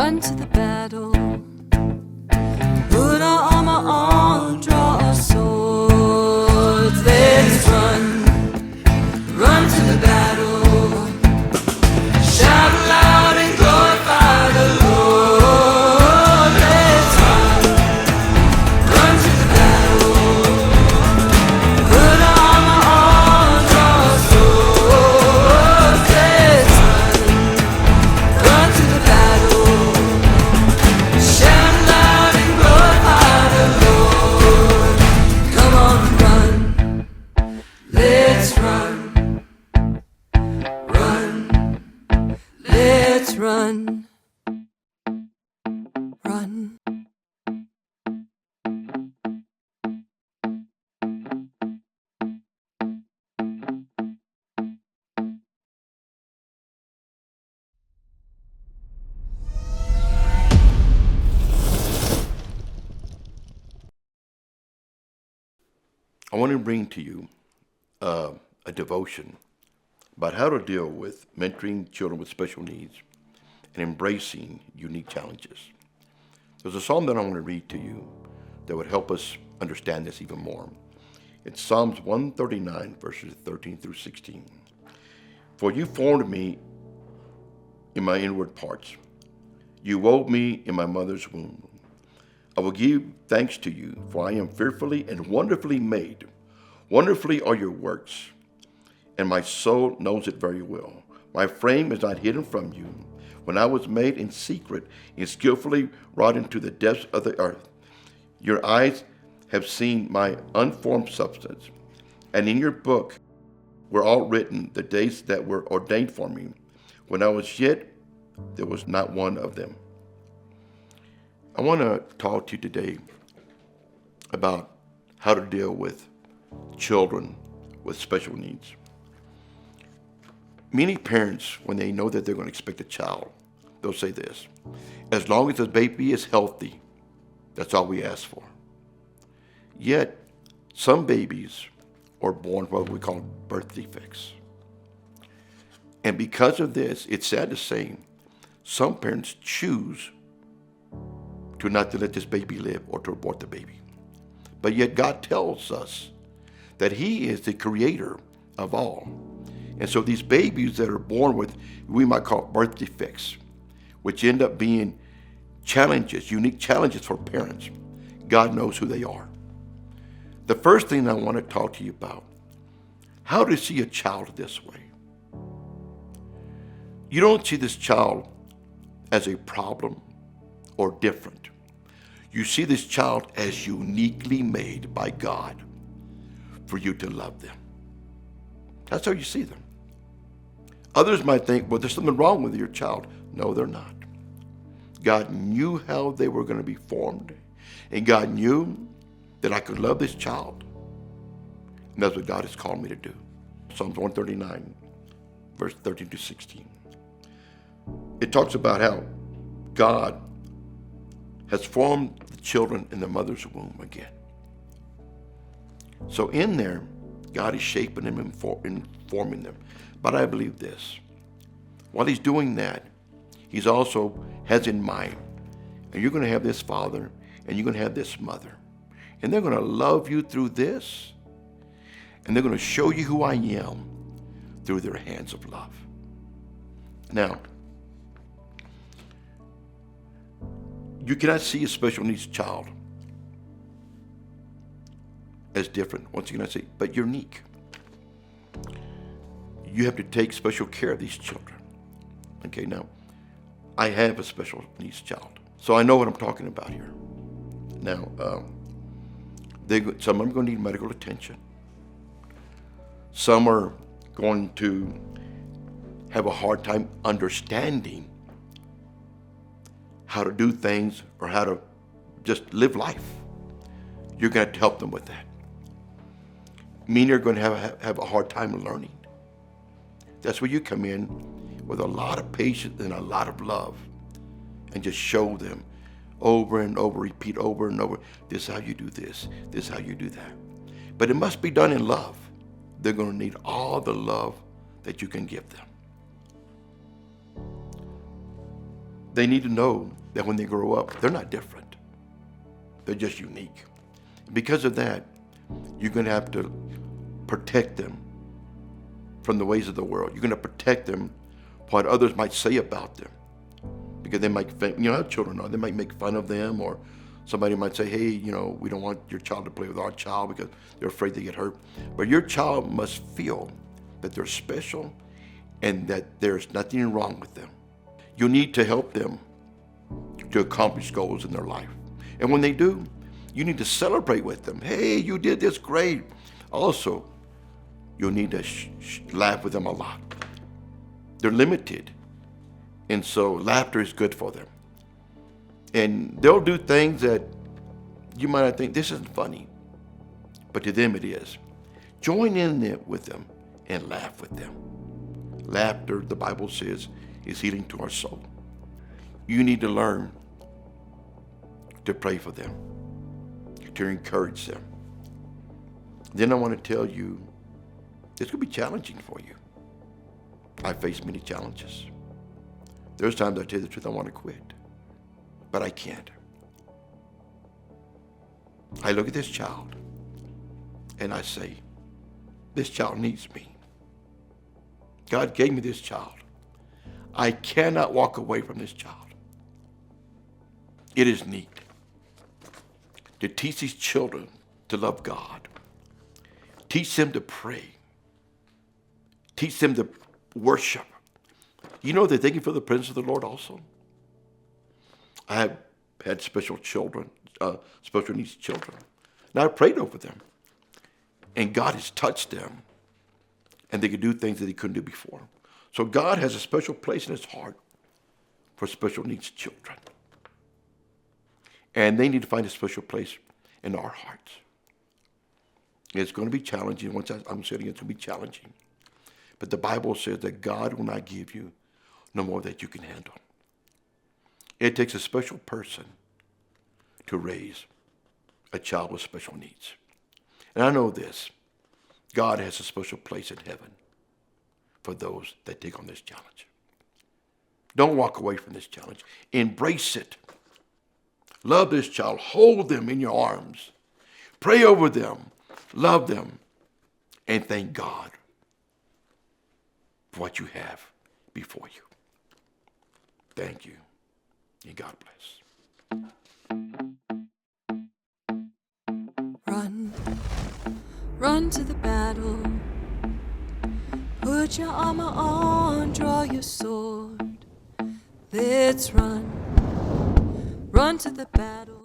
run to the battle. Put our armor on, draw our swords. Let's run to the battle. Shout loud and glorify the Lord. Let's run to the battle. Put our armor on, draw our swords. Let's run to the battle. Shout loud and glorify the Lord. Come on, run. Let's run. Let's run. Run. I want to bring to you a devotion about how to deal with mentoring children with special needs and embracing unique challenges. There's a psalm that I want to read to you that would help us understand this even more. It's Psalms 139, verses 13 through 16. For you formed me in my inward parts. You wove me in my mother's womb. I will give thanks to you, for I am fearfully and wonderfully made. Wonderfully are your works, and my soul knows it very well. My frame is not hidden from you. When I was made in secret and skillfully wrought into the depths of the earth, your eyes have seen my unformed substance, and in your book were all written the days that were ordained for me. When I was yet, there was not one of them. I want to talk to you today about how to deal with children with special needs. Many parents, when they know that they're going to expect a child, they'll say this: as long as the baby is healthy, that's all we ask for. Yet, some babies are born with what we call birth defects. And because of this, it's sad to say, some parents choose to not to let this baby live or to abort the baby. But yet God tells us that He is the creator of all. And so these babies that are born with, we might call birth defects, which end up being challenges, unique challenges for parents, God knows who they are. The first thing I want to talk to you about, how to see a child this way. You don't see this child as a problem or different. You see this child as uniquely made by God for you to love them. That's how you see them. Others might think, well, there's something wrong with your child. No, they're not. God knew how they were going to be formed, and God knew that I could love this child. And that's what God has called me to do. Psalms 139, verse 13 to 16. It talks about how God has formed the children in the mother's womb again. So in there, God is shaping them and forming them. But I believe this: while He's doing that, He's also has in mind, and you're going to have this father and you're going to have this mother, and they're going to love you through this, and they're going to show you who I am through their hands of love. Now, you cannot see a special needs child as different, once again I say, but unique. You have to take special care of these children. Okay, now, I have a special needs child, so I know what I'm talking about here. Now, some of them are going to need medical attention. Some are going to have a hard time understanding how to do things or how to just live life. You're going to have to help them with that. Many are going to have a hard time learning. That's where you come in with a lot of patience and a lot of love and just show them over and over, repeat over and over, this is how you do this is how you do that. But it must be done in love. They're going to need all the love that you can give them. They need to know that when they grow up, they're not different. They're just unique. Because of that, you're going to have to protect them from the ways of the world. You're going to protect them from what others might say about them. Because they might, how children are. They might make fun of them, or somebody might say, hey, we don't want your child to play with our child because they're afraid they get hurt. But your child must feel that they're special and that there's nothing wrong with them. You need to help them to accomplish goals in their life. And when they do, you need to celebrate with them. Hey, you did this great. Also, you'll need to laugh with them a lot. They're limited. And so laughter is good for them. And they'll do things that you might not think, this isn't funny. But to them it is. Join in there with them and laugh with them. Laughter, the Bible says, is healing to our soul. You need to learn to pray for them, to encourage them. Then I want to tell you, this could be challenging for you. I face many challenges. There's times I tell you the truth, I want to quit, but I can't. I look at this child and I say, this child needs me. God gave me this child. I cannot walk away from this child. It is neat to teach these children to love God. Teach them to pray. Teach them to worship. You know that they can feel the presence of the Lord also. I have had special needs children. And I prayed over them. And God has touched them. And they can do things that they couldn't do before. So God has a special place in his heart for special needs children. And they need to find a special place in our hearts. It's going to be challenging. Once I'm saying it's going to be challenging. But the Bible says that God will not give you no more that you can handle. It takes a special person to raise a child with special needs. And I know this. God has a special place in heaven for those that take on this challenge. Don't walk away from this challenge. Embrace it. Love this child. Hold them in your arms. Pray over them. Love them. And thank God for what you have before you. Thank you. And God bless. Run to the battle. Put your armor on, draw your sword. Let's run to the battle.